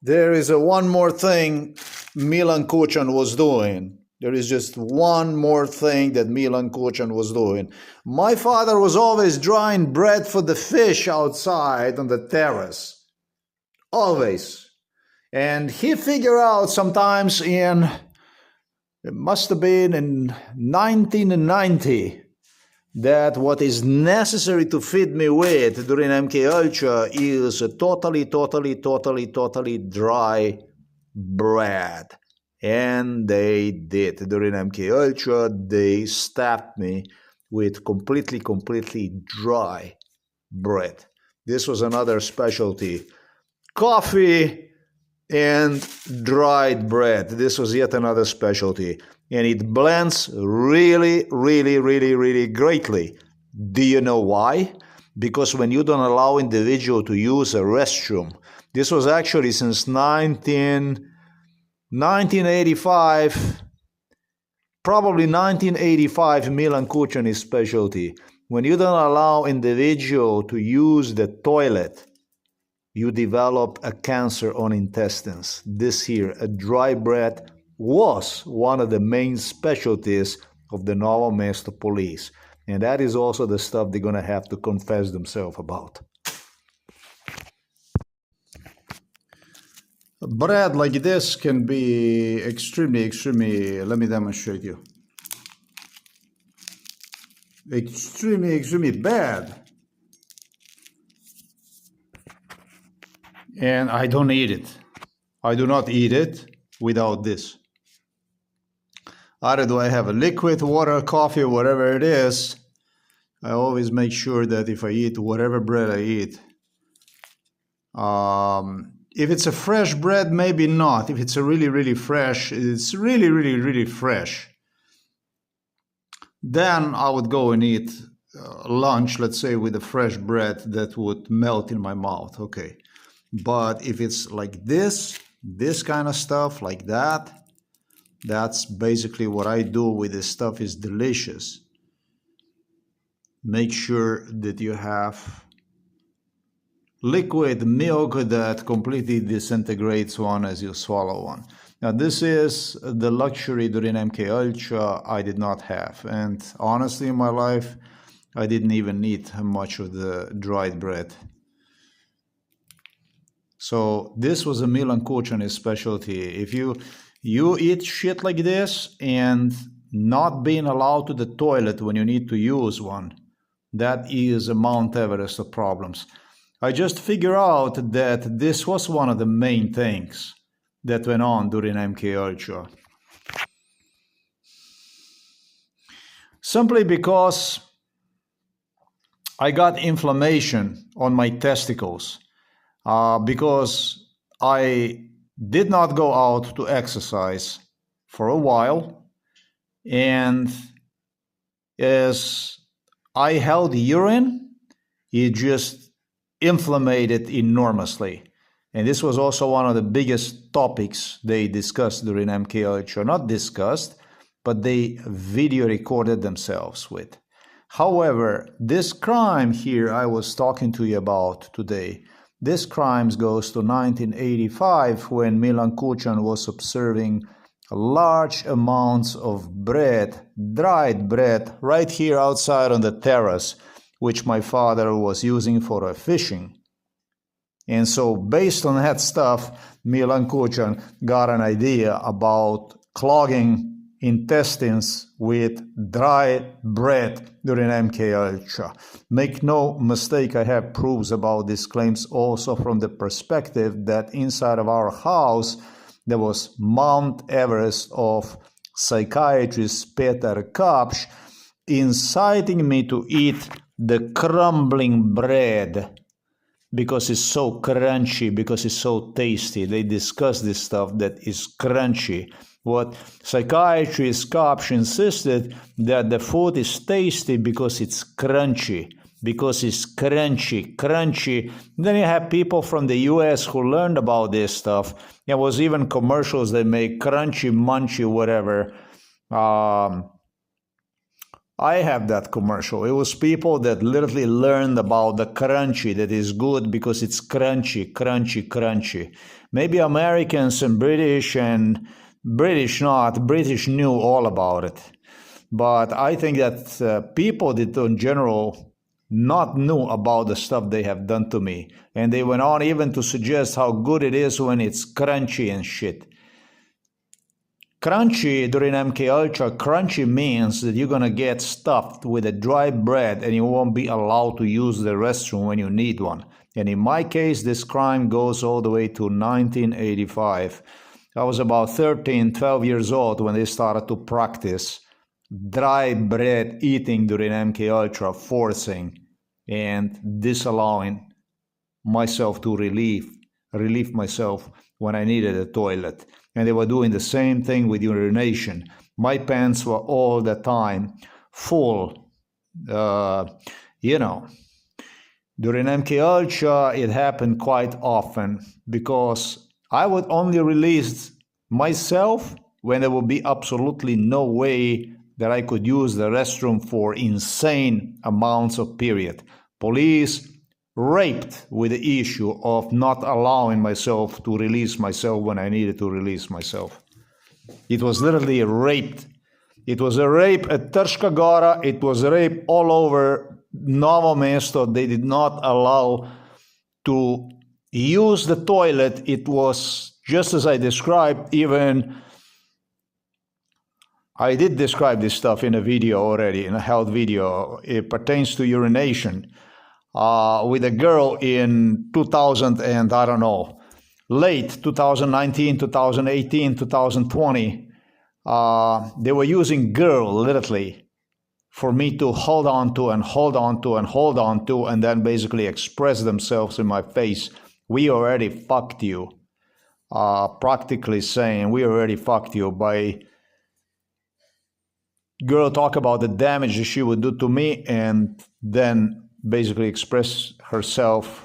There is one more thing Milan Kučan was doing. There is just one more thing that Milan Kučan was doing. My father was always drying bread for the fish outside on the terrace. Always. And he figured out sometimes it must have been in 1990, that what is necessary to feed me with during MK Ultra is a totally dry bread. And they did. During MK Ultra, they stabbed me with completely dry bread. This was another specialty. Coffee and dried bread. This was yet another specialty. And it blends really greatly. Do you know why? Because when you don't allow individual to use a restroom, this was actually since 1985, probably 1985, Milan Kučan's specialty. When you don't allow individual to use the toilet, you develop a cancer on intestines. This here, a dry bread, was one of the main specialties of the Novo Mesto police. And that is also the stuff they're going to have to confess themselves about. Bread like this can be extremely, let me demonstrate you. Extremely bad. And I don't eat it. I do not eat it without this. Either do I have a liquid, water, coffee, whatever it is, I always make sure that if I eat whatever bread I eat, if it's a fresh bread, maybe not. If it's a really fresh, it's really fresh, then I would go and eat lunch, let's say, with a fresh bread that would melt in my mouth. Okay. But if it's like this kind of stuff, like that, that's basically what I do with this stuff. Is delicious. Make sure that you have liquid milk that completely disintegrates one as you swallow one. Now, this is the luxury during MK Ultra I did not have. And honestly, in my life, I didn't even eat much of the dried bread. So this was a Milan Kučan's specialty. If you eat shit like this and not being allowed to the toilet when you need to use one, that is a Mount Everest of problems. I just figured out that this was one of the main things that went on during MK Ultra. Simply because I got inflammation on my testicles. Because I did not go out to exercise for a while, and as I held urine, it just inflamed enormously. And this was also one of the biggest topics they discussed during MK Ultra. Not discussed, but they video recorded themselves with. However, this crime here I was talking to you about today, this crime goes to 1985, when Milan Kučan was observing large amounts of bread, dried bread, right here outside on the terrace, which my father was using for fishing. And so based on that stuff, Milan Kučan got an idea about clogging intestines with dry bread during MK Ultra. Make no mistake, I have proofs about these claims also from the perspective that inside of our house there was Mount Everest of psychiatrist Peter Kapsch inciting me to eat the crumbling bread because it's so crunchy, because it's so tasty. They discuss this stuff that is crunchy. What psychiatrist Kapsch insisted that the food is tasty because it's crunchy. Then you have people from the US who learned about this stuff. There was even commercials that make crunchy, munchy, whatever. I have that commercial. It was people that literally learned about the crunchy, that is good because it's crunchy, crunchy, crunchy. Maybe Americans and British knew all about it. But I think that people that in general not knew about the stuff they have done to me. And they went on even to suggest how good it is when it's crunchy and shit. Crunchy during MK Ultra, crunchy means that you're gonna get stuffed with a dry bread and you won't be allowed to use the restroom when you need one. And in my case, this crime goes all the way to 1985. I was about 13, 12 years old when they started to practice dry bread eating during MK Ultra, forcing and disallowing myself to relieve myself when I needed a toilet. And they were doing the same thing with urination. My pants were all the time full. You know, during MK Ultra, it happened quite often because I would only release myself when there would be absolutely no way that I could use the restroom for insane amounts of period. Police raped with the issue of not allowing myself to release myself when I needed to release myself. It was literally raped. It was a rape at Trška Gora. It was a rape all over Novo Mesto. They did not allow to use the toilet. It was just as I described. Even I did describe this stuff in a video already, in a health video. It pertains to urination. With a girl in 2000 and I don't know, late 2019, 2018, 2020, they were using girl literally for me to hold on to and hold on to and hold on to and then basically express themselves in my face. We already fucked you. Practically saying we already fucked you by girl talk about the damage that she would do to me and then basically express herself.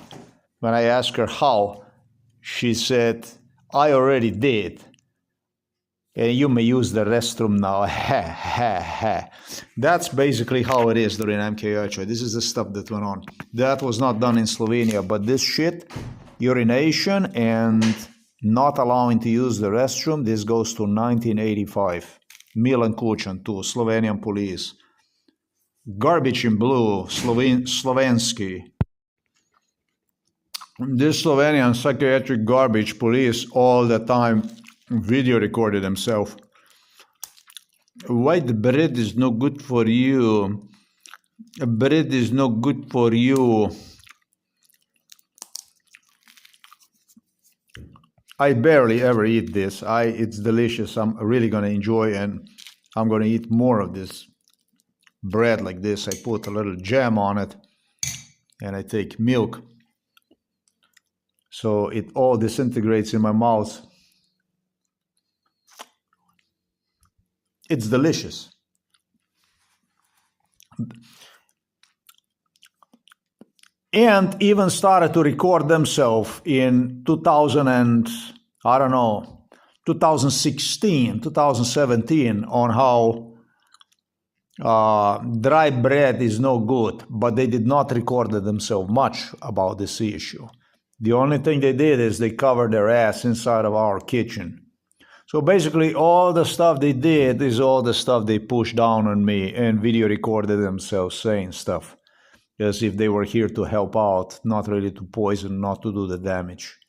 When I asked her how, she said, I already did. And you may use the restroom now. Ha, ha, ha. That's basically how it is during MK Ultra. This is the stuff that went on. That was not done in Slovenia, but this shit, urination and not allowing to use the restroom, this goes to 1985. Milan Kučan, too, Slovenian police. Garbage in blue, Slovensky. This Slovenian psychiatric garbage police all the time video recorded themselves. White bread is no good for you. Bread is no good for you. I barely ever eat this. It's delicious. I'm really gonna enjoy and I'm gonna eat more of this bread like this. I put a little jam on it and I take milk so it all disintegrates in my mouth. It's delicious. And even started to record themselves in 2016, 2017 on how dry bread is no good, but they did not record themselves much about this issue. The only thing they did is they covered their ass inside of our kitchen. So basically all the stuff they did is all the stuff they pushed down on me and video recorded themselves saying stuff as if they were here to help out, not really to poison, not to do the damage.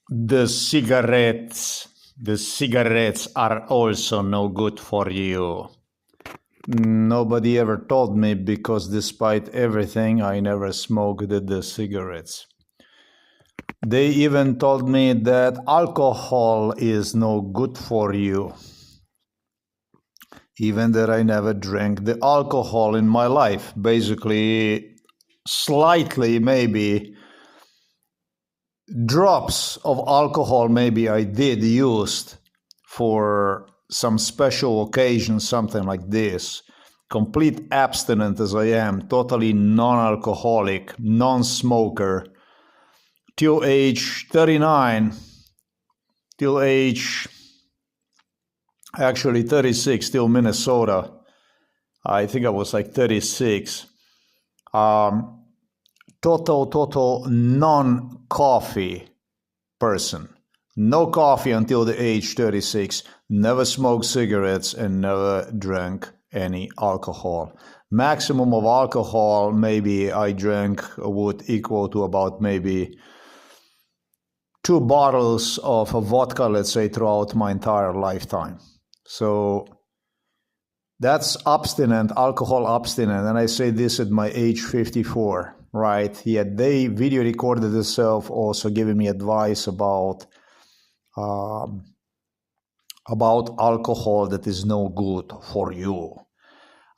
The cigarettes are also no good for you. Nobody ever told me because despite everything, I never smoked the cigarettes. They even told me that alcohol is no good for you. Even that I never drank the alcohol in my life. Basically, slightly maybe drops of alcohol maybe I did used for some special occasion, something like this. Complete abstinent as I am, totally non-alcoholic, non-smoker, till age 39, till age actually 36, till Minnesota. I think I was like 36. Total non-coffee person. No coffee until the age 36. Never smoked cigarettes and never drank any alcohol. Maximum of alcohol maybe I drank would equal to about maybe 2 bottles of vodka, let's say, throughout my entire lifetime. So that's abstinent, alcohol abstinent, and I say this at my age 54, right? Yet they video recorded themselves also giving me advice about alcohol that is no good for you.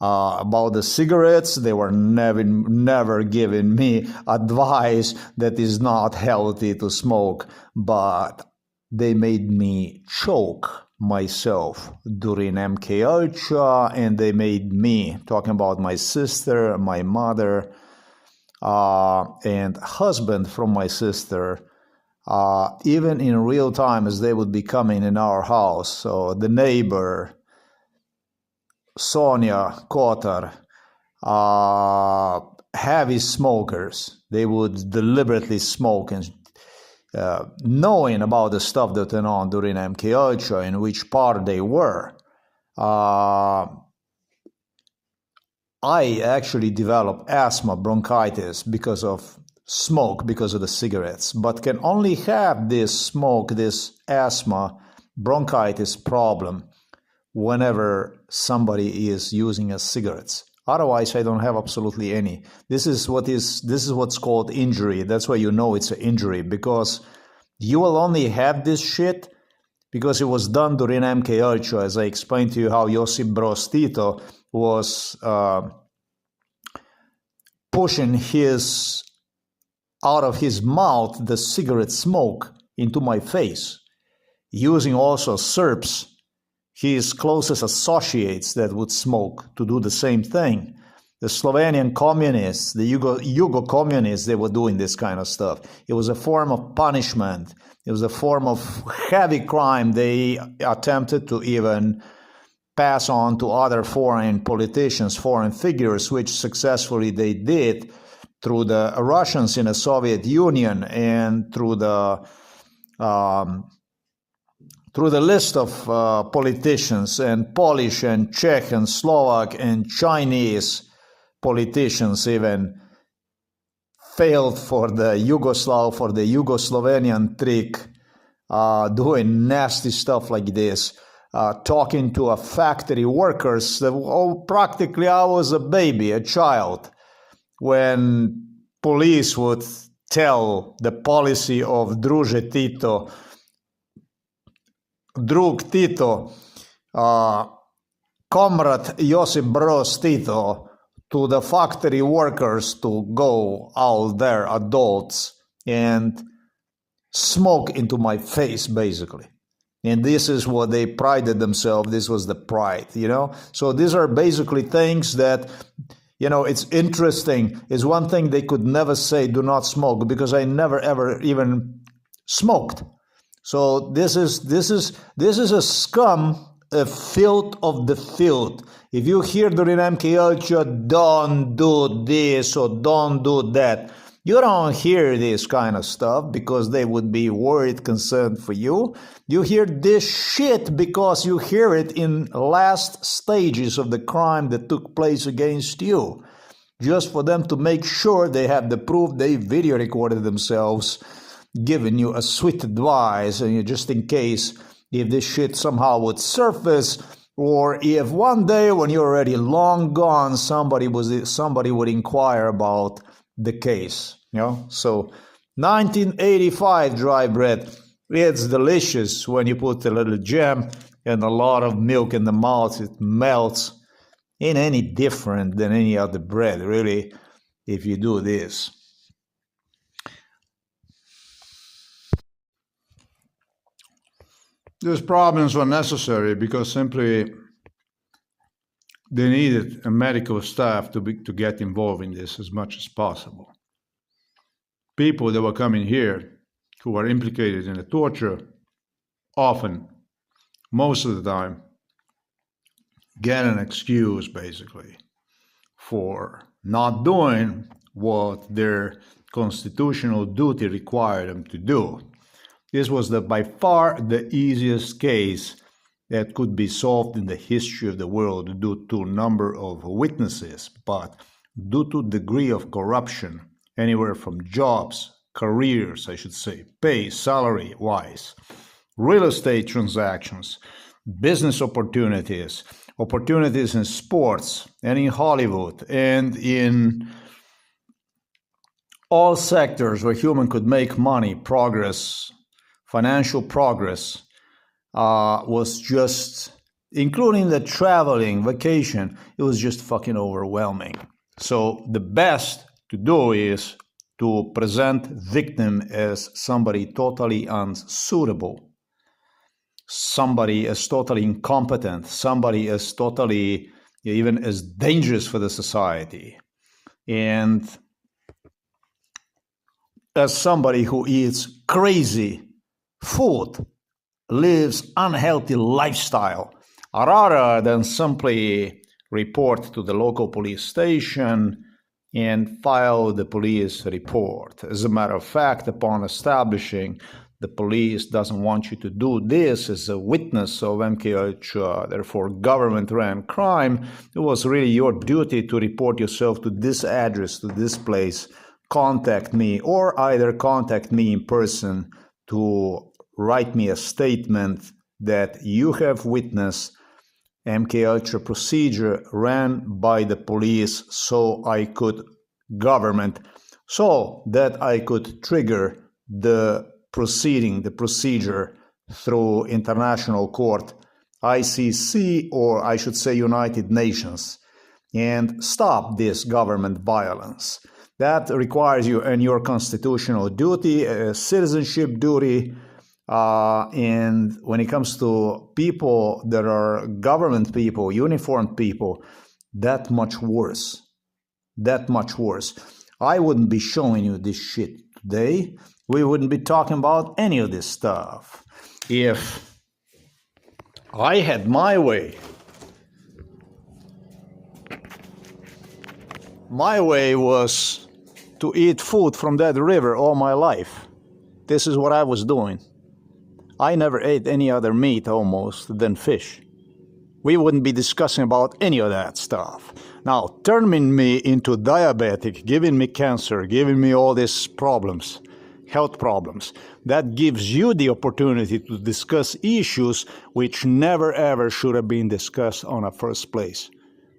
About the cigarettes, they were never giving me advice that is not healthy to smoke, but they made me choke myself during MK Ultra, and they made me, talking about my sister, my mother, and husband from my sister, even in real time as they would be coming in our house. So the neighbor, Sonia Kotar, heavy smokers, they would deliberately smoke, and knowing about the stuff that went on during MK Ultra, in which part they were, I actually developed asthma, bronchitis because of smoke, because of the cigarettes, but can only have this smoke, this asthma, bronchitis problem whenever somebody is using cigarettes. Otherwise, I don't have absolutely any. This is what's called injury. That's why you know it's an injury, because you will only have this shit because it was done during MK Ultra, as I explained to you how Josip Broz Tito was pushing out of his mouth the cigarette smoke into my face, using also Serbs, his closest associates that would smoke, to do the same thing. The Slovenian communists, the Yugo communists, they were doing this kind of stuff. It was a form of punishment. It was a form of heavy crime they attempted to even pass on to other foreign politicians, foreign figures, which successfully they did through the Russians in the Soviet Union and through the list of politicians, and Polish and Czech and Slovak and Chinese politicians even failed for the Yugoslavenian trick, doing nasty stuff like this, talking to factory workers. Practically I was a baby, a child, when police would tell the policy of Drug Tito, Comrade Josip Broz Tito, to the factory workers to go out there, adults, and smoke into my face, basically. And this is what they prided themselves. This was the pride, So these are basically things that, it's interesting. It's one thing they could never say, do not smoke, because I never ever even smoked. So this is a scum, a filth of the filth. If you hear during MK Ultra, don't do this or don't do that, you don't hear this kind of stuff because they would be worried, concerned for you. You hear this shit because you hear it in last stages of the crime that took place against you. Just for them to make sure they have the proof, they video recorded themselves, giving you a sweet advice, and just in case if this shit somehow would surface, or if one day when you're already long gone, somebody would inquire about the case. So 1985 dry bread, it's delicious when you put a little jam and a lot of milk in the mouth. It melts. Ain't any different than any other bread, really, if you do this. These problems were necessary because simply they needed a medical staff to get involved in this as much as possible. People that were coming here who were implicated in the torture, often, most of the time, get an excuse, basically, for not doing what their constitutional duty required them to do. This was by far the easiest case that could be solved in the history of the world due to number of witnesses, but due to degree of corruption, anywhere from jobs, careers, I should say, pay, salary-wise, real estate transactions, business opportunities, opportunities in sports and in Hollywood and in all sectors where human could make money, progress, financial progress, was just, including the traveling, vacation, it was just fucking overwhelming. So the best to do is to present victim as somebody totally unsuitable, somebody as totally incompetent, somebody as totally, even as dangerous for the society, and as somebody who eats crazy food, lives unhealthy lifestyle, rather than simply report to the local police station and file the police report. As a matter of fact, upon establishing the police doesn't want you to do this as a witness of MKH, therefore government-ran crime, it was really your duty to report yourself to this address, to this place, contact me, or either contact me in person to write me a statement that you have witnessed MKUltra procedure ran by the police so I could trigger the proceeding, the procedure through international court, ICC, or I should say United Nations, and stop this government violence. That requires you and your constitutional duty, a citizenship duty, and when it comes to people that are government people, uniformed people, that much worse. That much worse. I wouldn't be showing you this shit today. We wouldn't be talking about any of this stuff if I had my way. My way was to eat food from that river all my life. This is what I was doing. I never ate any other meat almost than fish. We wouldn't be discussing about any of that stuff. Now, turning me into diabetic, giving me cancer, giving me all these problems, health problems, that gives you the opportunity to discuss issues which never ever should have been discussed on a first place.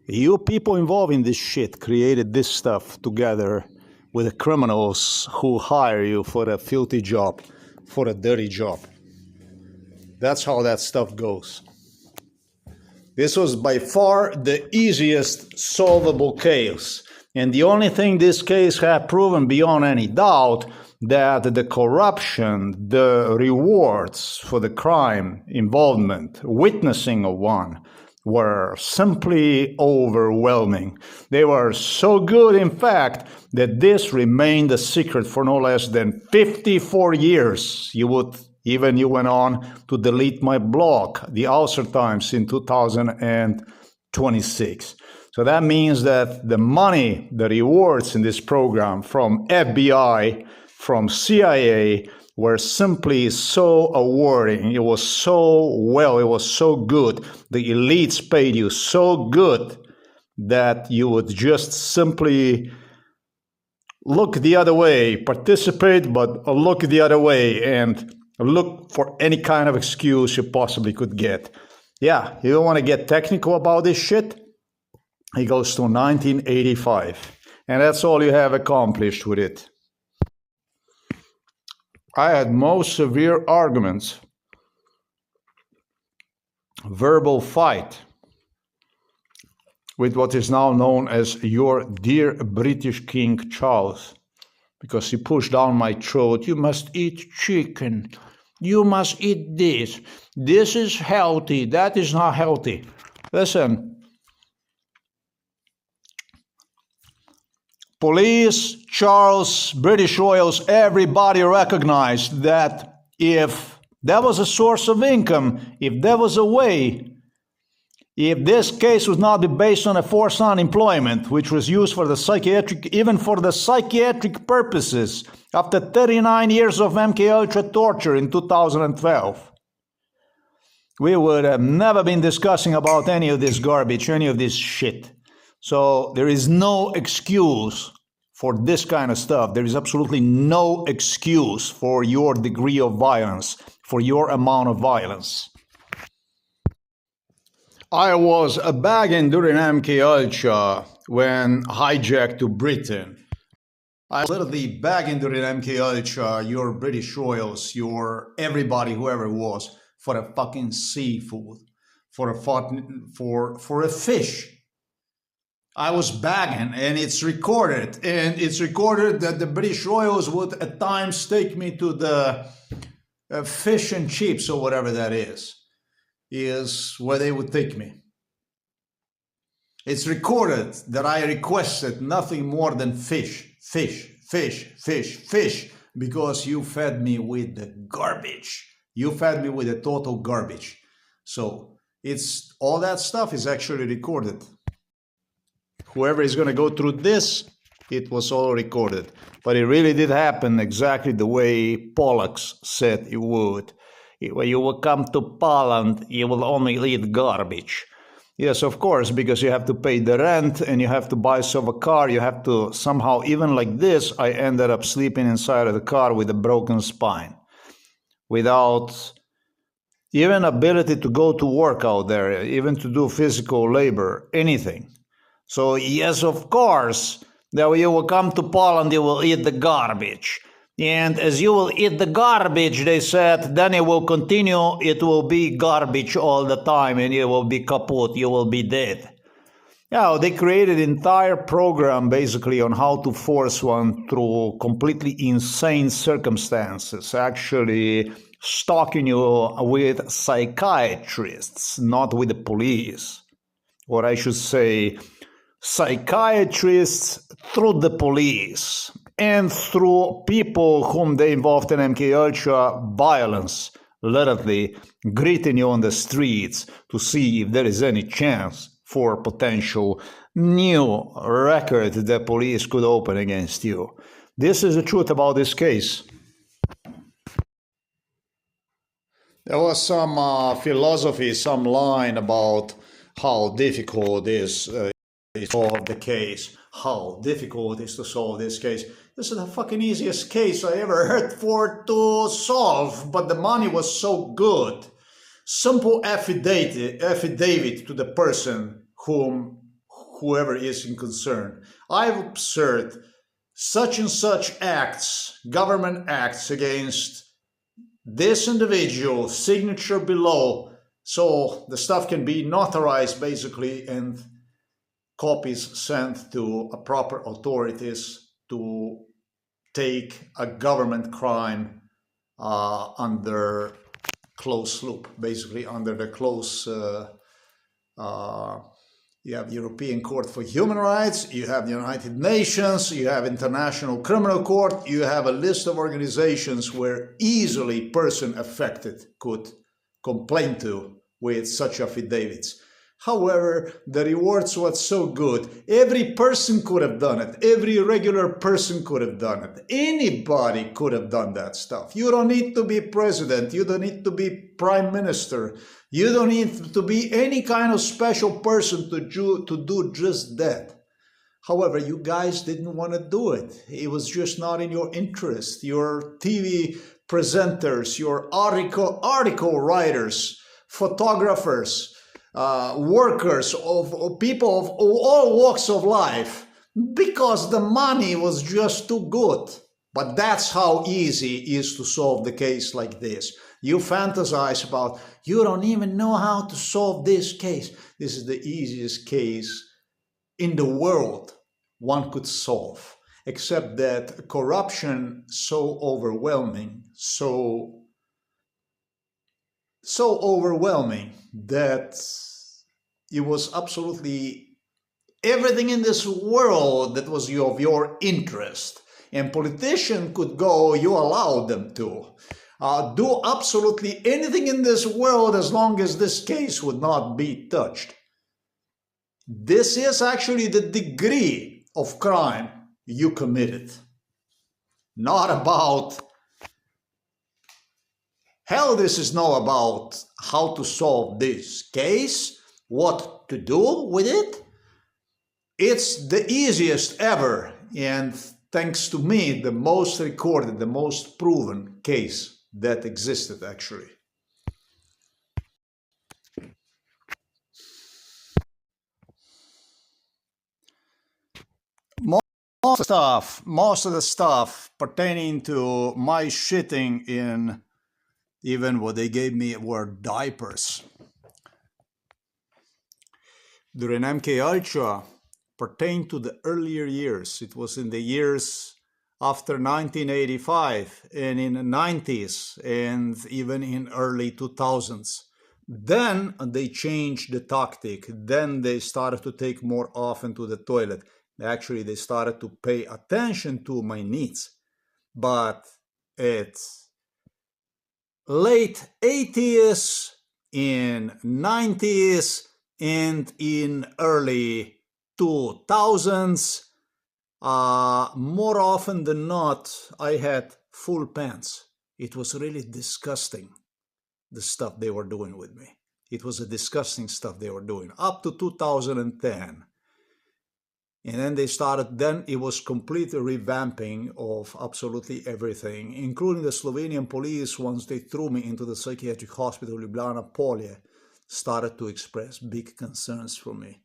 You people involved in this shit created this stuff together with the criminals who hire you for a filthy job, for a dirty job. That's how that stuff goes. This was by far the easiest solvable case. And the only thing this case had proven beyond any doubt that the corruption, the rewards for the crime involvement, witnessing of one, were simply overwhelming. They were so good, in fact, that this remained a secret for no less than 54 years. You went on to delete my blog, the Auser Times, in 2026. So that means that the money, the rewards in this program from FBI, from CIA, were simply so awarding. It was so good. The elites paid you so good that you would just simply look the other way, participate, but look the other way and look for any kind of excuse you possibly could get. Yeah, you don't want to get technical about this shit? It goes to 1985. And that's all you have accomplished with it. I had most severe arguments, verbal fight, with what is now known as your dear British King Charles, because he pushed down my throat, you must eat chicken, you must eat this, this is healthy, that is not healthy. Listen, police, Charles, British royals, everybody recognized that if there was a source of income, if there was a way, If this case would not be based on a forced unemployment, which was used for the psychiatric, even for the psychiatric purposes, after 39 years of MK Ultra torture in 2012, we would have never been discussing about any of this garbage, any of this shit. So there is no excuse for this kind of stuff. There is absolutely no excuse for your degree of violence, for your amount of violence. I was a bagging during MK Ultra when hijacked to Britain. I was literally bagging during MK Ultra your British royals, your everybody, whoever it was, for a fucking seafood, for a fish. I was bagging, and it's recorded. And it's recorded that the British royals would at times take me to the fish and chips or whatever that is where they would take me. It's recorded that I requested nothing more than fish, because you fed me with the garbage. You fed me with the total garbage. So it's all that stuff is actually recorded. Whoever is going to go through this, it was all recorded. But it really did happen exactly the way Pollux said it would. When you will come to Poland, you will only eat garbage. Yes, of course, because you have to pay the rent and you have to buy yourself a car. You have to somehow, even like this, I ended up sleeping inside of the car with a broken spine, without even ability to go to work out there, even to do physical labor, anything. So yes, of course, that when you will come to Poland, you will eat the garbage. And as you will eat the garbage, they said, then it will continue, it will be garbage all the time, and you will be kaput, you will be dead. Yeah, they created an entire program basically on how to force one through completely insane circumstances, actually stalking you with psychiatrists, not with the police. Or I should say, psychiatrists through the police and through people whom they involved in MK Ultra violence, literally greeting you on the streets to see if there is any chance for potential new record the police could open against you. This is the truth about this case. There was some philosophy, some line about how difficult it is to solve the case. How difficult it is to solve this case. This is the fucking easiest case I ever heard for to solve, but the money was so good. Simple affidavit to the person whoever is in concern. I've observed such and such acts, government acts against this individual, signature below, so the stuff can be notarized basically and copies sent to proper authorities to take a government crime under close loop, basically under the close, you have European Court for Human Rights, you have the United Nations, you have International Criminal Court, you have a list of organizations where easily person affected could complain to with such affidavits. However, the rewards were so good. Every person could have done it. Every regular person could have done it. Anybody could have done that stuff. You don't need to be president. You don't need to be prime minister. You don't need to be any kind of special person to do just that. However, you guys didn't want to do it. It was just not in your interest. Your TV presenters, your article writers, photographers, workers, of people of all walks of life, because the money was just too good. But that's how easy it is to solve the case like this. You fantasize about, you don't even know how to solve this case. This is the easiest case in the world one could solve, except that corruption so overwhelming, so overwhelming that it was absolutely everything in this world that was of your interest. And politicians could go, you allowed them to do absolutely anything in this world as long as this case would not be touched. This is actually the degree of crime you committed. Not about, hell, this is not about how to solve this case, what to do with it. It's the easiest ever, and thanks to me, the most recorded, the most proven case that existed actually. Most of the stuff pertaining to my shitting in, even what they gave me were diapers. During MK Ultra pertained to the earlier years. It was in the years after 1985 and in the 90s and even in early 2000s. Then they changed the tactic. Then they started to take more often to the toilet. Actually, they started to pay attention to my needs. But it's late 80s, in 90s, and in early 2000s, more often than not, I had full pants. It was really disgusting, the stuff they were doing with me. It was a disgusting stuff they were doing, up to 2010. And then they started, then it was complete revamping of absolutely everything, including the Slovenian police, once they threw me into the psychiatric hospital Ljubljana Polje, started to express big concerns for me.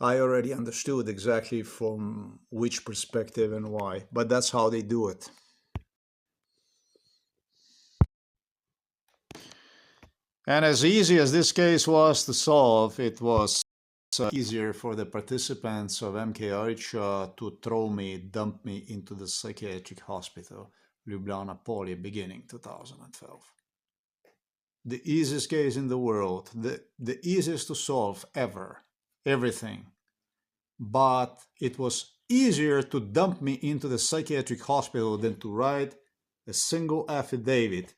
I already understood exactly from which perspective and why, but that's how they do it. And as easy as this case was to solve, it was easier for the participants of MK Ultra to dump me into the psychiatric hospital, Ljubljana Polje, beginning 2012. The easiest case in the world, the easiest to solve ever, everything. But it was easier to dump me into the psychiatric hospital than to write a single affidavit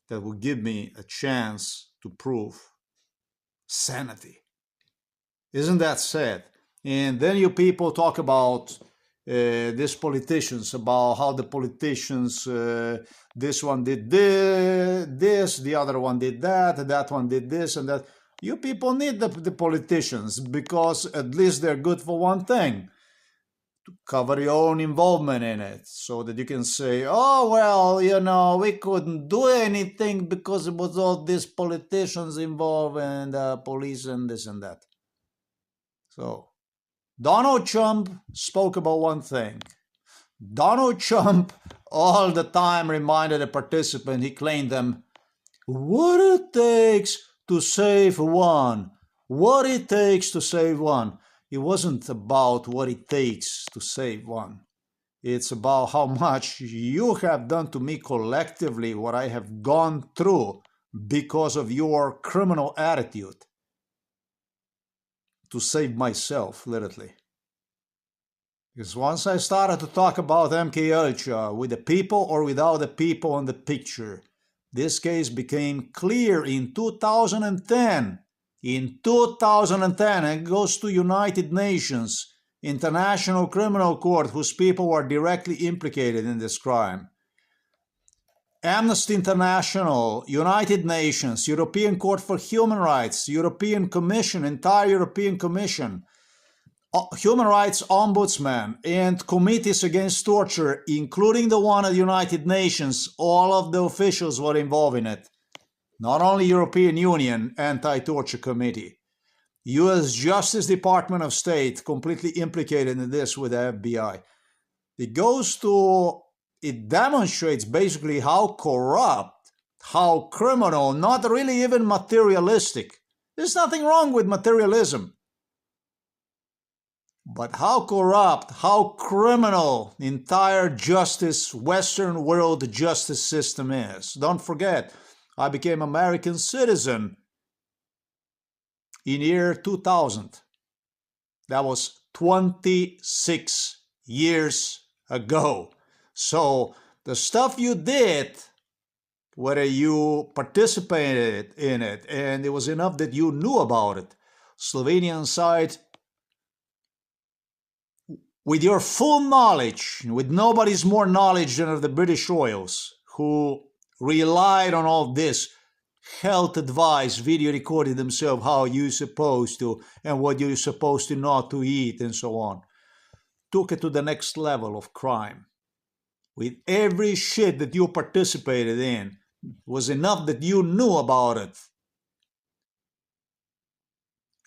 that would give me a chance to prove sanity. Isn't that sad? And then you people talk about these politicians, about how the politicians, this one did this, the other one did that one did this and that. You people need the politicians because at least they're good for one thing, to cover your own involvement in it, so that you can say, oh, well, you know, we couldn't do anything because it was all these politicians involved and police and this and that. So, Donald Trump spoke about one thing. Donald Trump all the time reminded a participant, he claimed them, what it takes to save one. What it takes to save one. It wasn't about what it takes to save one. It's about how much you have done to me collectively, what I have gone through because of your criminal attitude. To save myself, literally. Because once I started to talk about MK Ultra with the people or without the people in the picture, this case became clear in 2010. In 2010, it goes to United Nations, International Criminal Court, whose people were directly implicated in this crime. Amnesty International, United Nations, European Court for Human Rights, European Commission, entire European Commission, Human Rights Ombudsman, and committees against torture, including the one at the United Nations. All of the officials were involved in it. Not only European Union Anti-Torture Committee. US Justice Department of State completely implicated in this with the FBI. It demonstrates basically how corrupt, how criminal, not really even materialistic. There's nothing wrong with materialism. But how corrupt, how criminal the entire justice, Western world justice system is. Don't forget, I became American citizen in year 2000. That was 26 years ago. So the stuff you did, whether you participated in it and it was enough that you knew about it, Slovenian side, with your full knowledge, with nobody's more knowledge than of the British royals, who relied on all this health advice, video recording themselves, how you're supposed to, and what you're supposed to not to eat, and so on, took it to the next level of crime. With every shit that you participated in, was enough that you knew about it.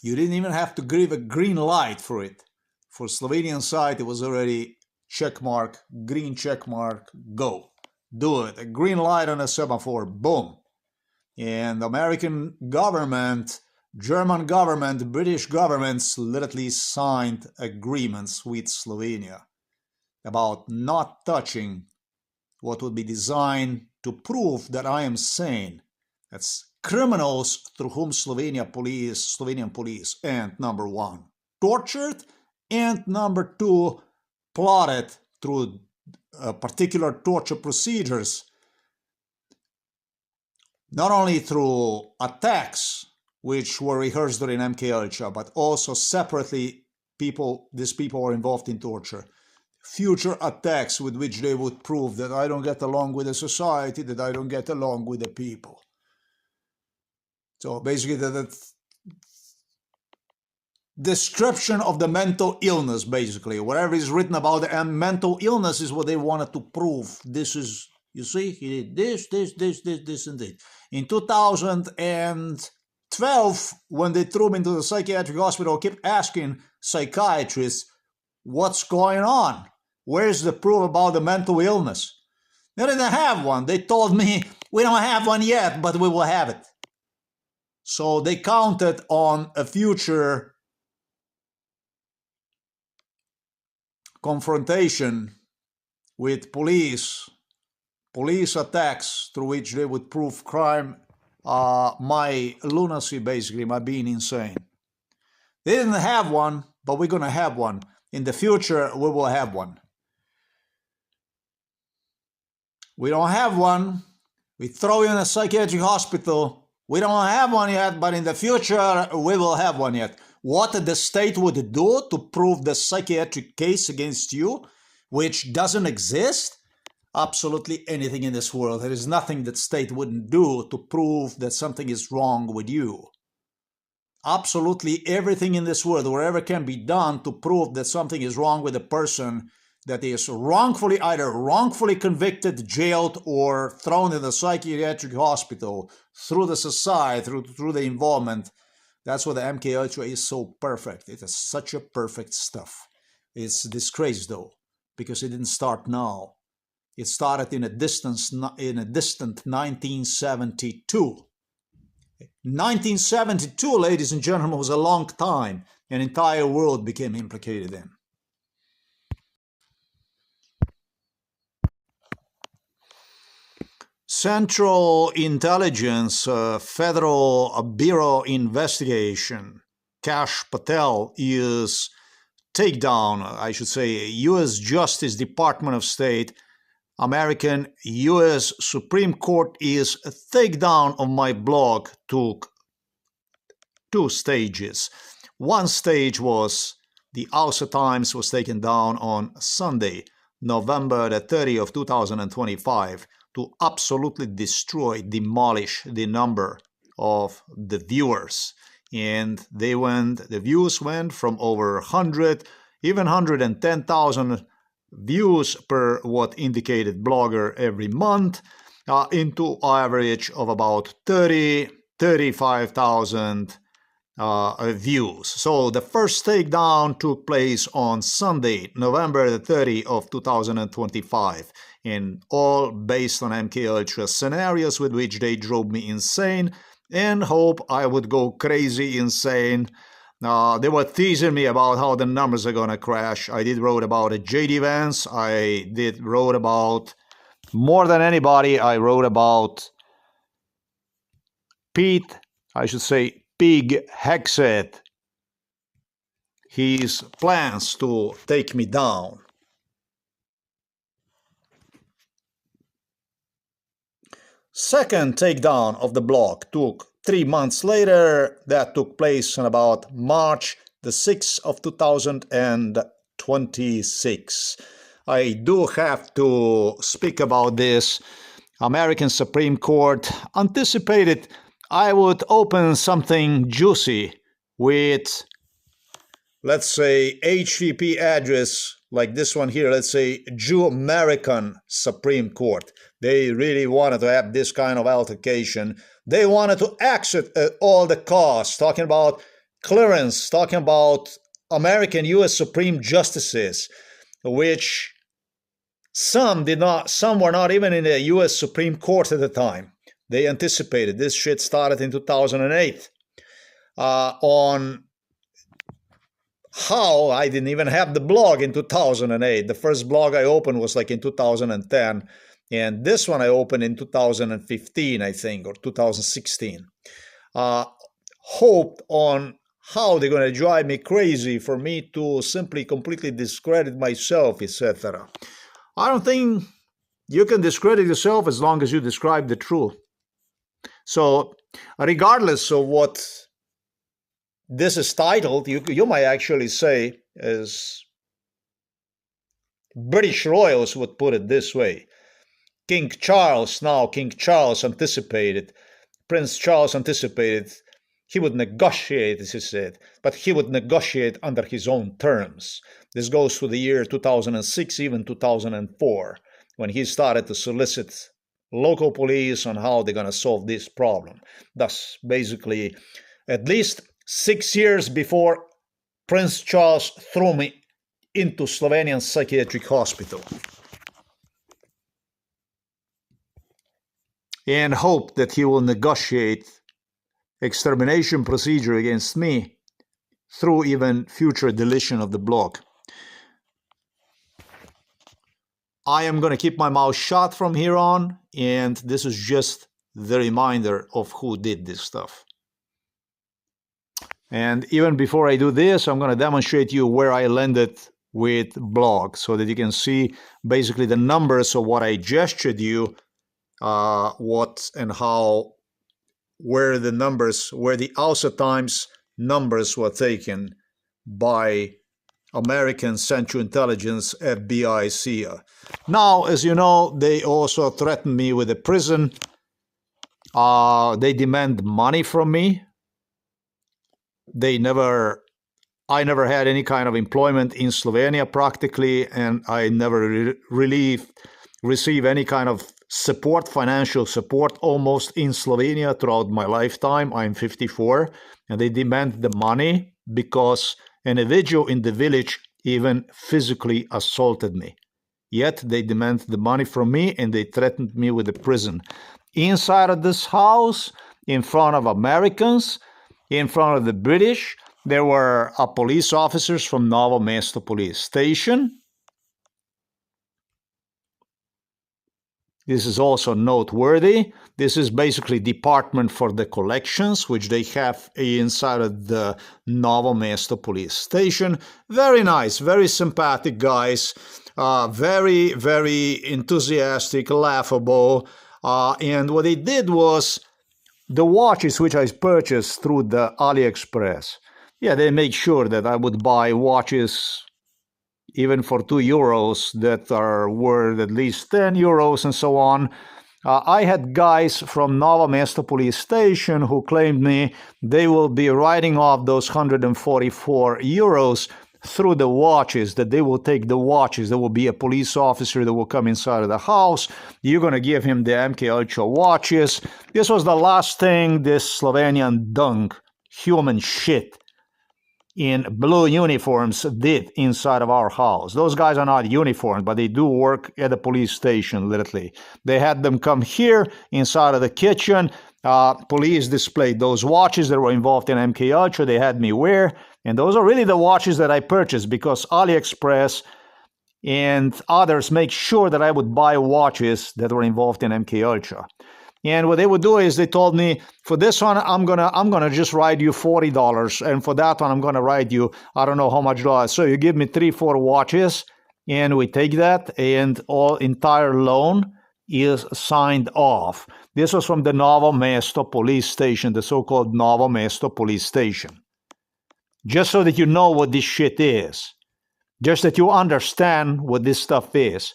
You didn't even have to give a green light for it. For Slovenian side, it was already check mark, green check mark, go. Do it. A green light on a semaphore, boom. And the American government, German government, British governments literally signed agreements with Slovenia about not touching what would be designed to prove that I am sane. That's criminals through whom Slovenian police, and number one, tortured, and number two, plotted through particular torture procedures, not only through attacks, which were rehearsed during MK Ultra, but also separately, these people were involved in torture. Future attacks with which they would prove that I don't get along with the society, that I don't get along with the people. So basically, the description of the mental illness, basically, whatever is written about the mental illness is what they wanted to prove. This is, you see, he did this, and this. In 2012, when they threw him into the psychiatric hospital, I kept asking psychiatrists, what's going on? Where's the proof about the mental illness? They didn't have one. They told me, we don't have one yet, but we will have it. So they counted on a future confrontation with police attacks through which they would prove crime, my lunacy, basically, my being insane. They didn't have one, but we're going to have one. In the future, we will have one. We don't have one. We throw you in a psychiatric hospital. We don't have one yet, but in the future, we will have one yet. What the state would do to prove the psychiatric case against you, which doesn't exist? Absolutely anything in this world. There is nothing that state wouldn't do to prove that something is wrong with you. Absolutely everything in this world, wherever can be done to prove that something is wrong with a person that is either wrongfully convicted, jailed, or thrown in the psychiatric hospital through the society, through the involvement. That's why the MK Ultra is so perfect. It is such a perfect stuff. It's disgrace though, because it didn't start now. It started in a distant 1972. 1972, ladies and gentlemen, was a long time. An entire world became implicated in. Central Intelligence Federal Bureau Investigation, Kash Patel is takedown, I should say, U.S. Justice Department of State, American U.S. Supreme Court is a takedown of my blog took 2 stages. One stage was the Auser Times was taken down on Sunday, November the 30th of 2025 to absolutely destroy, demolish the number of the viewers. And the views went from over 100, even 110,000 views per what indicated blogger every month into average of about 35,000 views. So the first takedown took place on Sunday, November the 30th of 2025, and all based on MK Ultra scenarios with which they drove me insane and hope I would go crazy insane. They were teasing me about how the numbers are going to crash. I did wrote about a JD Vance. I did wrote about, more than anybody, I wrote about Pig Hegseth, his plans to take me down. Second takedown of the blog took 3 months later, that took place on about March the 6th of 2026. I do have to speak about this. American Supreme Court anticipated I would open something juicy with, let's say, HTTP address like this one here, let's say Jew American Supreme Court. They really wanted to have this kind of altercation. They wanted to exit at all the costs, talking about clearance, talking about American U.S. Supreme Justices, which some were not even in the U.S. Supreme Court at the time. They anticipated. This shit started in 2008. On how I didn't even have the blog in 2008. The first blog I opened was like in 2010. And this one I opened in 2015, I think, or 2016. Hoped on how they're going to drive me crazy for me to simply completely discredit myself, etc. I don't think you can discredit yourself as long as you describe the truth. So regardless of what this is titled, you might actually say, as British royals would put it this way, King Charles anticipated, Prince Charles anticipated he would negotiate, as he said, but he would negotiate under his own terms. This goes to the year 2006, even 2004, when he started to solicit local police on how they're going to solve this problem. Thus, basically, at least 6 years before Prince Charles threw me into Slovenian psychiatric hospital and hoped that he will negotiate extermination procedure against me through even future deletion of the blog. I am going to keep my mouth shut from here on, and this is just the reminder of who did this stuff. And even before I do this, I'm going to demonstrate you where I landed with blog so that you can see basically the numbers of what I gestured you, what and how, where the Auser Times numbers were taken by American Central Intelligence, FBI, CIA. Now, as you know, they also threatened me with a prison. They demand money from me. I never had any kind of employment in Slovenia practically, and I never really received any kind of support, financial support almost in Slovenia throughout my lifetime. I'm 54, and they demand the money because an individual in the village even physically assaulted me. Yet they demand the money from me, and they threatened me with a prison. Inside of this house, in front of Americans, in front of the British, there were police officers from Novo Mesto police station. This is also noteworthy. This is basically Department for the Collections, which they have inside of the Novo Mesto police station. Very nice, very sympathetic guys, very, very enthusiastic, laughable. And what they did was the watches which I purchased through the AliExpress. Yeah, they make sure that I would buy watches even for €2 that are worth at least €10 and so on. I had guys from Novo Mesto police station who claimed me they will be writing off those €144 through the watches, that they will take the watches. There will be a police officer that will come inside of the house. You're going to give him the MK Ultra watches. This was the last thing this Slovenian dung, human shit, in blue uniforms did inside of our house. Those guys are not uniformed, but they do work at the police station, literally. They had them come here inside of the kitchen. Police displayed those watches that were involved in MK Ultra. They had me wear. And those are really the watches that I purchased because AliExpress and others make sure that I would buy watches that were involved in MK Ultra. And what they would do is they told me, for this one, I'm gonna just write you $40, and for that one, I'm gonna write you, I don't know how much dollars. So you give me 3-4 watches, and we take that and all entire loan is signed off. This was from the Novo Mesto police station, the so-called Novo Mesto police station. Just so that you know what this shit is. Just that you understand what this stuff is.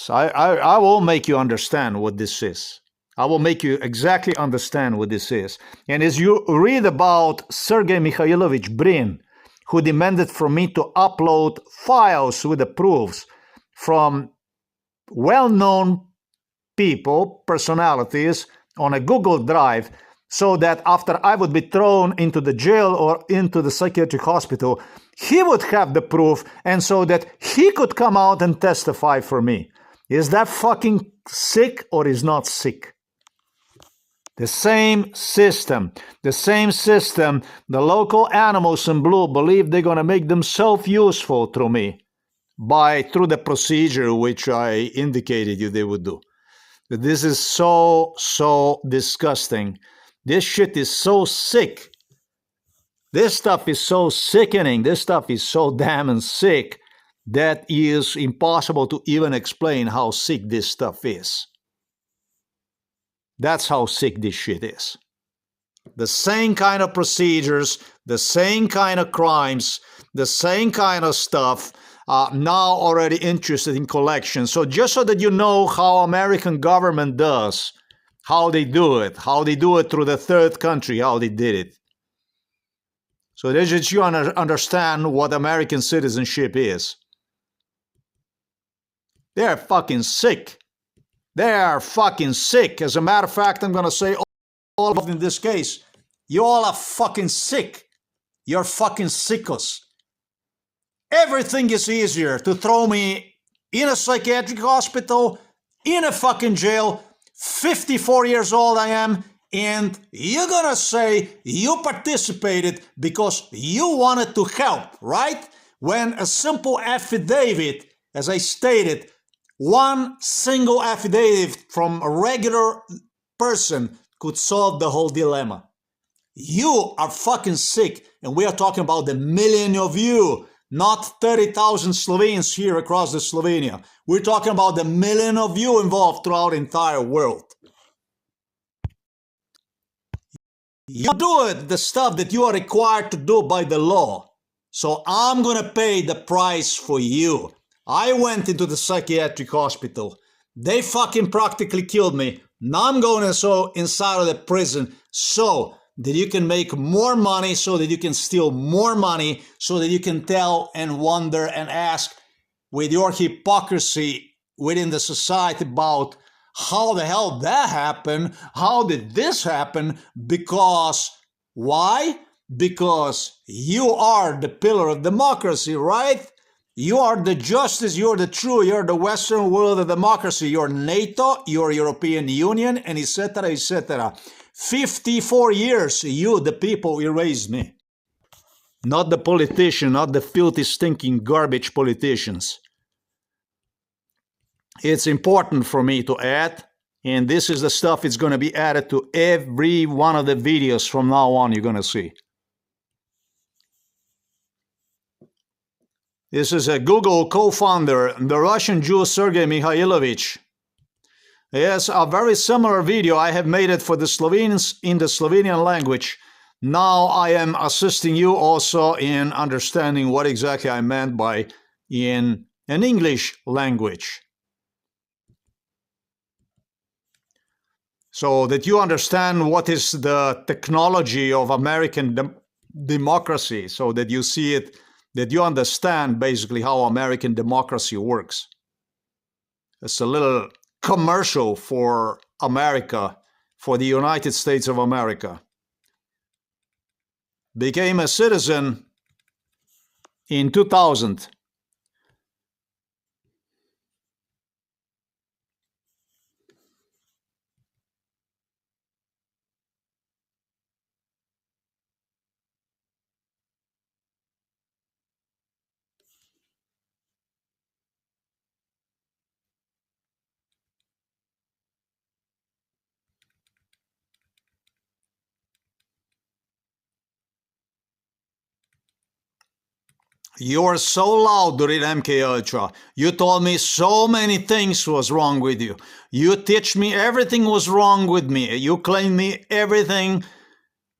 I will make you understand what this is. I will make you exactly understand what this is. And as you read about SERGEI MIKHAILOVICH BRIN, who demanded from me to upload files with the proofs from well-known people, personalities, on a Google Drive, so that after I would be thrown into the jail or into the psychiatric hospital, he would have the proof, and so that he could come out and testify for me. Is that fucking sick or is not sick? The same system, the local animals in blue believe they're going to make themselves useful through me, through the procedure which I indicated you they would do. But this is so disgusting. This shit is so sick. This stuff is so sickening. This stuff is so damn sick that is impossible to even explain how sick this stuff is. That's how sick this shit is. The same kind of procedures, the same kind of crimes, the same kind of stuff, now already interested in collection. So just so that you know how American government does, how they do it through the third country, how they did it. So that you understand what American citizenship is. They're fucking sick. They are fucking sick. As a matter of fact, I'm going to say all of in this case, you all are fucking sick. You're fucking sickos. Everything is easier to throw me in a psychiatric hospital, in a fucking jail, 54 years old I am, and you're gonna say you participated because you wanted to help, right? When a simple affidavit, as I stated, one single affidavit from a regular person could solve the whole dilemma. You are fucking sick, and we are talking about the million of you, not 30,000 Slovenes here across the Slovenia. We're talking about the million of you involved throughout the entire world. You do it, the stuff that you are required to do by the law. So I'm gonna pay the price for you. I went into the psychiatric hospital. They fucking practically killed me. Now I'm going inside of the prison so that you can make more money, so that you can steal more money, so that you can tell and wonder and ask with your hypocrisy within the society about how the hell that happened, how did this happen, because why? Because you are the pillar of democracy, right? You are the justice, you're the true, you're the Western world of democracy, you're NATO, you're European Union, and etc., etc. 54 years, you, the people, erased me. Not the politician, not the filthy, stinking, garbage politicians. It's important for me to add, and this is the stuff it's going to be added to every one of the videos from now on you're going to see. This is a Google co-founder, the Russian Jew SERGEI MIKHAILOVICH. Yes, a very similar video. I have made it for the Slovenes in the Slovenian language. Now I am assisting you also in understanding what exactly I meant by in an English language. So that you understand what is the technology of American democracy, so that you see it, that you understand basically how American democracy works. It's a little commercial for America, for the United States of America. Became a citizen in 2000. You're so loud during MK Ultra. You told me so many things was wrong with you. You teach me everything was wrong with me. You claim me everything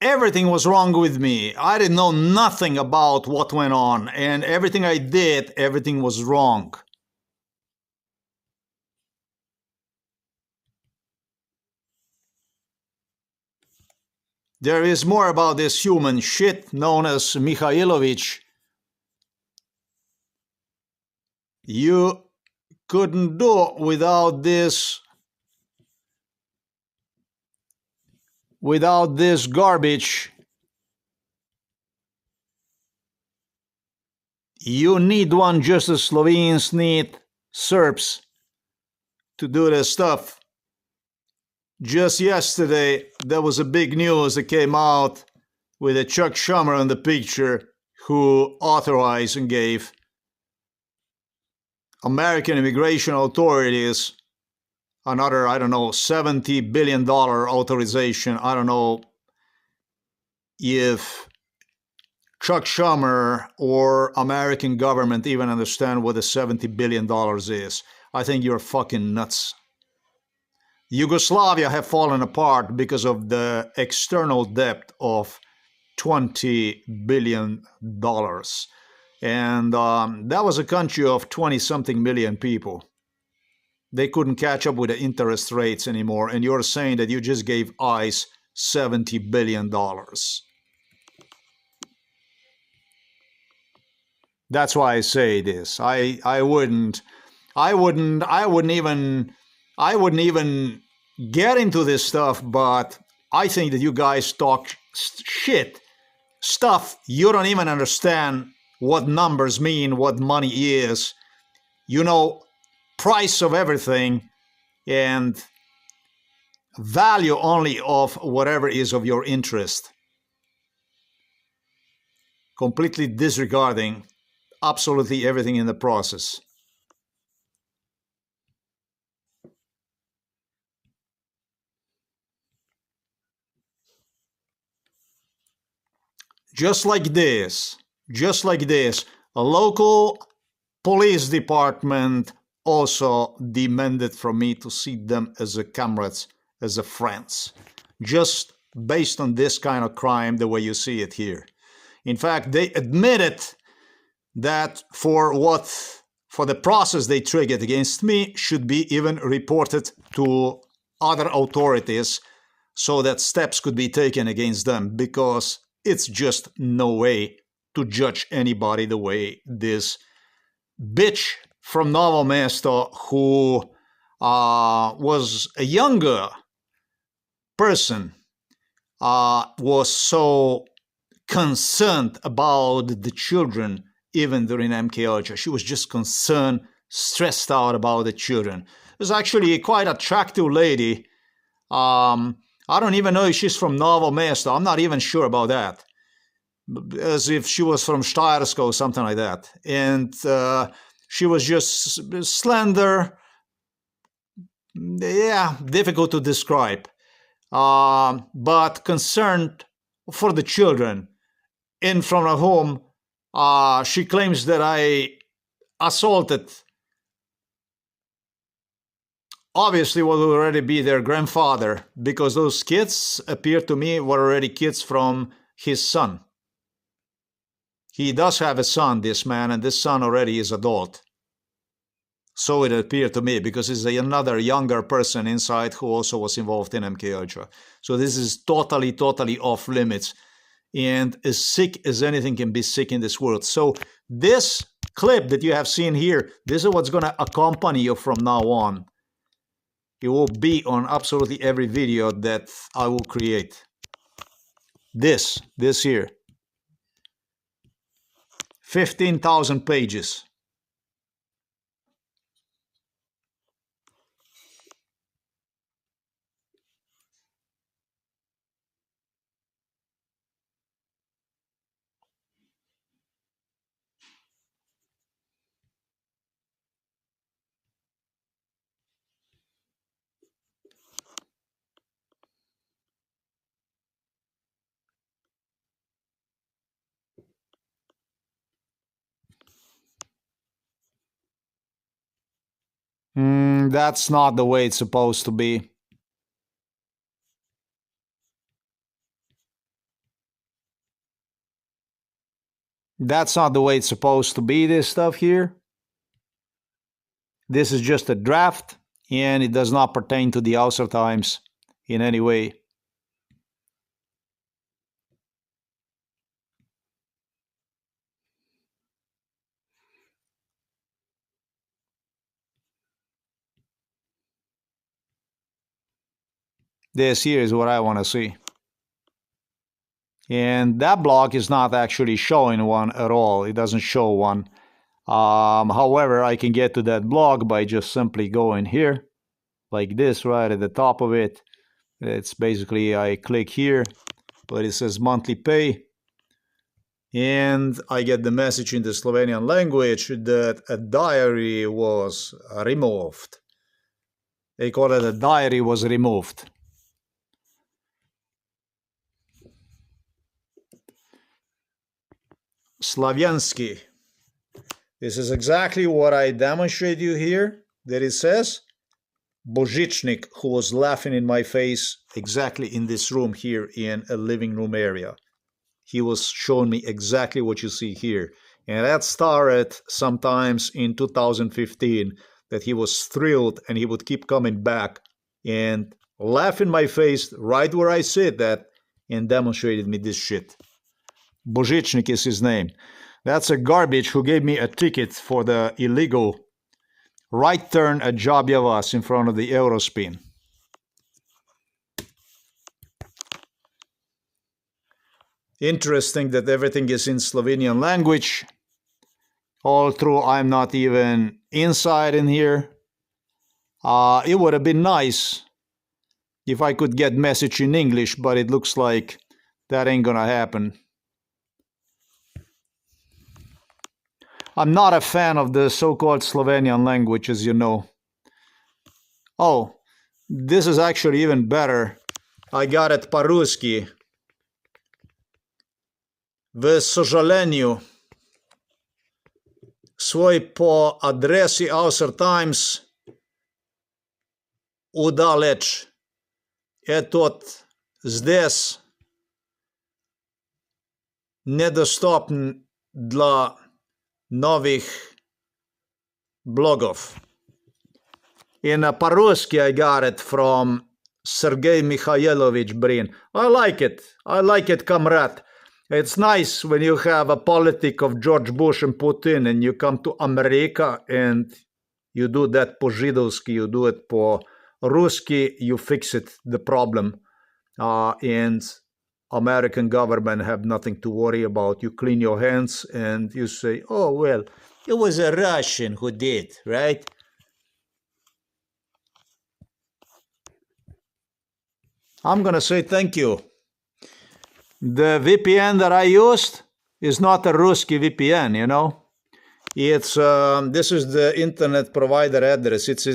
was wrong with me. I didn't know nothing about what went on, and everything I did, everything was wrong. There is more about this human shit known as Mikhailovich. You couldn't do without this garbage. You need one just as Slovenes need Serbs to do this stuff. Just yesterday, there was a big news that came out with a Chuck Schumer in the picture who authorized and gave American immigration authorities another, I don't know, $70 billion authorization. I don't know if Chuck Schumer or American government even understand what the $70 billion is. I think you're fucking nuts. Yugoslavia have fallen apart because of the external debt of $20 billion. And that was a country of 20-something million people. They couldn't catch up with the interest rates anymore. And you're saying that you just gave ICE $70 billion. That's why I say this. I wouldn't even get into this stuff, but I think that you guys talk shit stuff. You don't even understand what numbers mean, what money is. You know, price of everything and value only of whatever is of your interest. Completely disregarding absolutely everything in the process. Just like this, a local police department also demanded from me to see them as a comrades, as a friends, just based on this kind of crime, the way you see it here. In fact, they admitted that for the process they triggered against me should be even reported to other authorities so that steps could be taken against them, because it's just no way to judge anybody the way this bitch from Novo Mesto, who was a younger person, was so concerned about the children even during MK Ultra. She was just concerned, stressed out about the children. It was actually a quite attractive lady. I don't even know if she's from Novo Mesto. I'm not even sure about that. As if she was from Steyrsko or something like that. And she was just slender. Yeah, difficult to describe. But concerned for the children, in front of whom she claims that I assaulted, obviously what would already be their grandfather, because those kids appear to me were already kids from his son. He does have a son, this man, and this son already is adult. So it appeared to me, because he's another younger person inside who also was involved in MK Ultra. So this is totally off limits, and as sick as anything can be sick in this world. So this clip that you have seen here, this is what's going to accompany you from now on. It will be on absolutely every video that I will create. This here. 15,000 pages. That's not the way it's supposed to be. That's not the way it's supposed to be, this stuff here. This is just a draft, and it does not pertain to the Auser Times in any way. This here is what I want to see. And that block is not actually showing one at all. It doesn't show one. However, I can get to that block by just simply going here, like this, right at the top of it. It's basically, I click here, but it says monthly pay. And I get the message in the Slovenian language that a diary was removed. They call it a diary was removed. Slaviansky. This is exactly what I demonstrate you here, that it says. Božičnik, who was laughing in my face exactly in this room here in a living room area. He was showing me exactly what you see here. And that started sometimes in 2015, that he was thrilled and he would keep coming back and laugh in my face right where I sit at and demonstrated me this shit. Božičnik is his name. That's a garbage who gave me a ticket for the illegal right turn at Jabjavas in front of the Eurospin. Interesting that everything is in Slovenian language. All through, I'm not even inside in here. It would have been nice if I could get message in English, but it looks like that ain't gonna happen. I'm not a fan of the so-called Slovenian language, as you know. Oh, this is actually even better. I got it по-русски. V сожалению, svoj po adresi Auser Times udaleč. Этот здесь недоступен для новых blogov. In по-русски I got it from SERGEI MIKHAILOVICH BRIN. I like it, comrade. It's nice when you have a politic of George Bush and Putin and you come to America and you do that po-židovski, you do it po-ruski, you fix it, the problem. And American government have nothing to worry about. You clean your hands and you say, oh, well, it was a Russian who did, right? I'm going to say thank you. The VPN that I used is not a Ruski VPN, you know. It's this is the internet provider address. It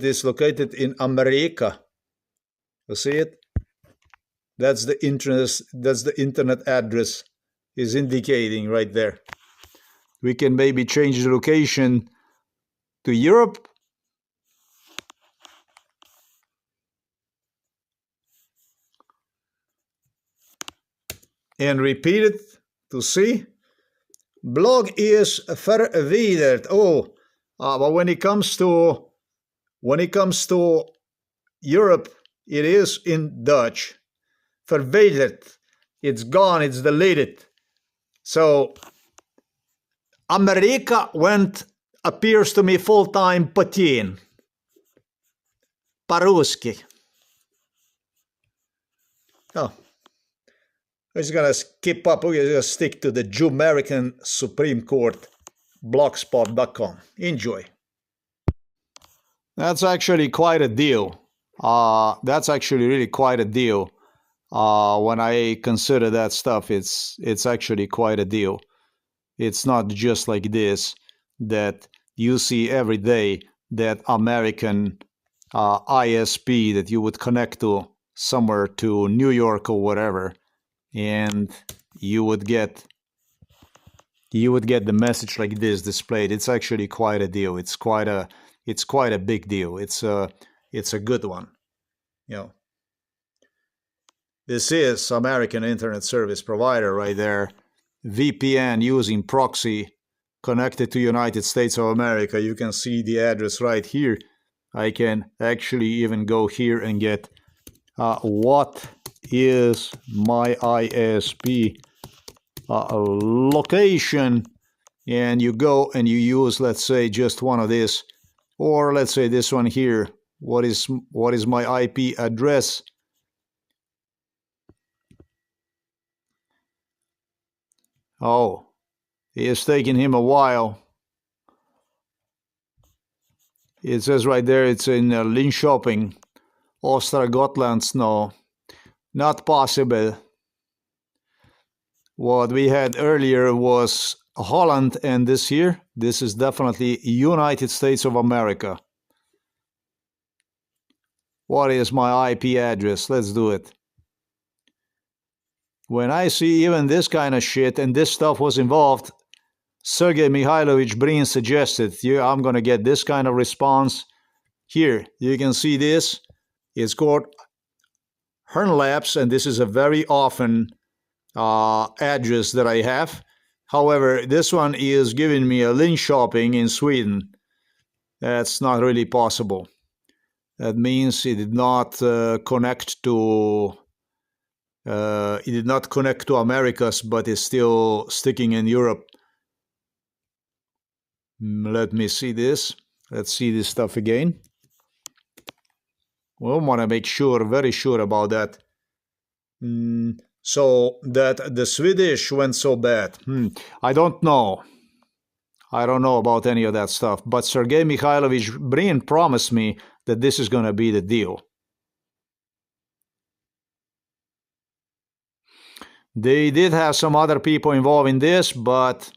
is located in America. You see it? That's the internet address is indicating right there. We can maybe change the location to Europe. And repeat it to see. Blog is verwijderd. Oh, but when it comes to Europe, it is in Dutch. Verwijderd. It's gone. It's deleted. So America appears to me full-time Putin. По-русски. Oh. We're just going to skip up. We're going to stick to the Jew-American Supreme Court, blogspot.com. Enjoy. That's actually quite a deal. That's actually really quite a deal. When I consider that stuff, it's actually quite a deal. It's not just like this that you see every day, that American ISP that you would connect to somewhere to New York or whatever. And you would get the message like this displayed. It's actually quite a deal. It's quite a it's quite a big deal. It's a good one. You know, this is American Internet Service Provider right there. VPN using proxy connected to United States of America. You can see the address right here. I can actually even go here and get what is my ISP location, and you go and you use, let's say, just one of these, or let's say this one here. What is my IP address? Oh, it's taking him a while. It says right there it's in Linköping, Östergötland. No, not possible. What we had earlier was Holland, and this here, this is definitely United States of America. What is my IP address? Let's do it. When I see even this kind of shit and this stuff was involved, SERGEI MIKHAILOVICH BRIN suggested, I'm going to get this kind of response. Here, you can see this. It's called Hernlaps, and this is a very often address that I have. However, this one is giving me a Linköping in Sweden. That's not really possible. That means it did not connect to Americas, but is still sticking in Europe. Let me see this. Let's see this stuff again. We want to make sure, very sure about that. So that the Swedish went so bad. I don't know. I don't know about any of that stuff. But SERGEI MIKHAILOVICH BRIN promised me that this is going to be the deal. They did have some other people involved in this, but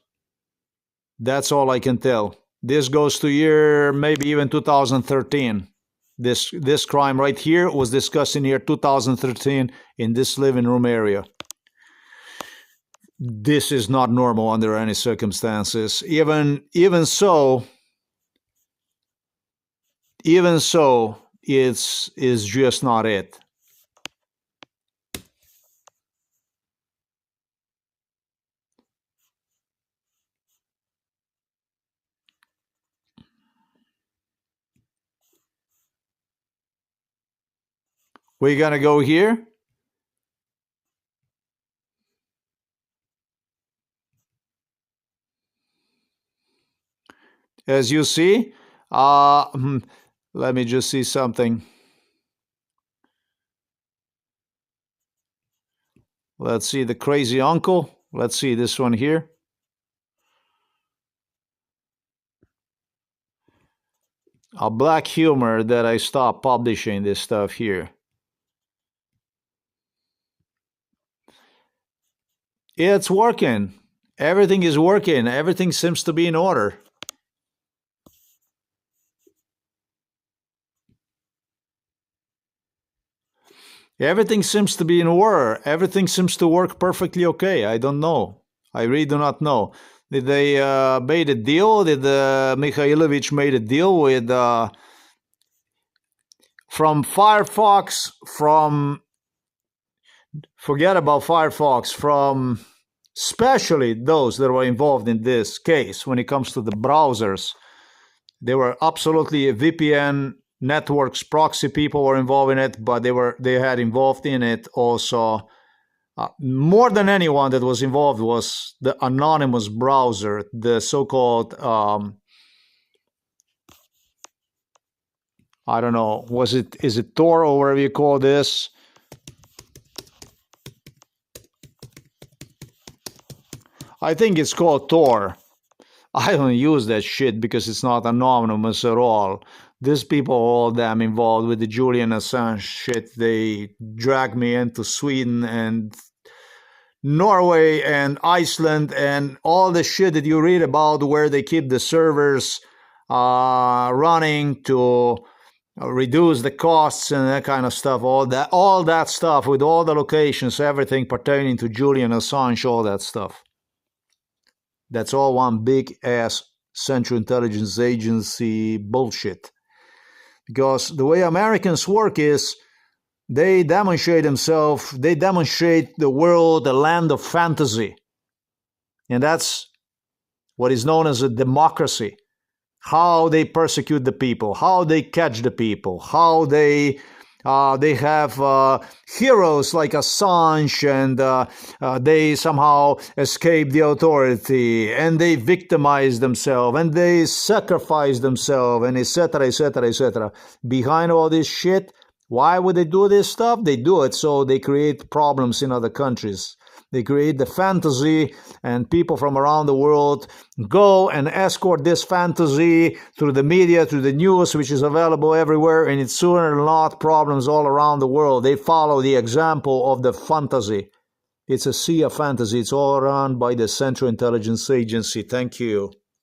that's all I can tell. This goes to year maybe even 2013. This crime right here was discussed in year 2013 in this living room area. This is not normal under any circumstances. Even so, it's just not it. We're gonna go here. As you see, let me just see something. Let's see the crazy uncle. Let's see this one here. A black humor that I stopped publishing this stuff here. It's working. Everything is working. Everything seems to be in order. Everything seems to be in order. Everything seems to work perfectly okay. I don't know. I really do not know. Did they made a deal? Did Mikhailovich made a deal with from Firefox? Forget about Firefox. From especially those that were involved in this case when it comes to the browsers, they were absolutely VPN networks, proxy people were involved in it, but they had involved in it also. More than anyone that was involved was the anonymous browser, the so-called, I don't know, is it Tor or whatever you call this? I think it's called Tor. I don't use that shit because it's not anonymous at all. These people are all damn involved with the Julian Assange shit. They dragged me into Sweden and Norway and Iceland and all the shit that you read about where they keep the servers running to reduce the costs and that kind of stuff. All that stuff with all the locations, everything pertaining to Julian Assange, all that stuff. That's all one big ass Central Intelligence Agency bullshit. Because the way Americans work is they demonstrate themselves, they demonstrate the world a land of fantasy. And that's what is known as a democracy. How they persecute the people, how they catch the people, how they have heroes like Assange, and they somehow escape the authority, and they victimize themselves, and they sacrifice themselves, and etc., etc., etc. Behind all this shit, why would they do this stuff? They do it so they create problems in other countries. They create the fantasy, and people from around the world go and escort this fantasy through the media, through the news, which is available everywhere, and it's sooner or not problems all around the world. They follow the example of the fantasy. It's a sea of fantasy. It's all run by the Central Intelligence Agency. Thank you.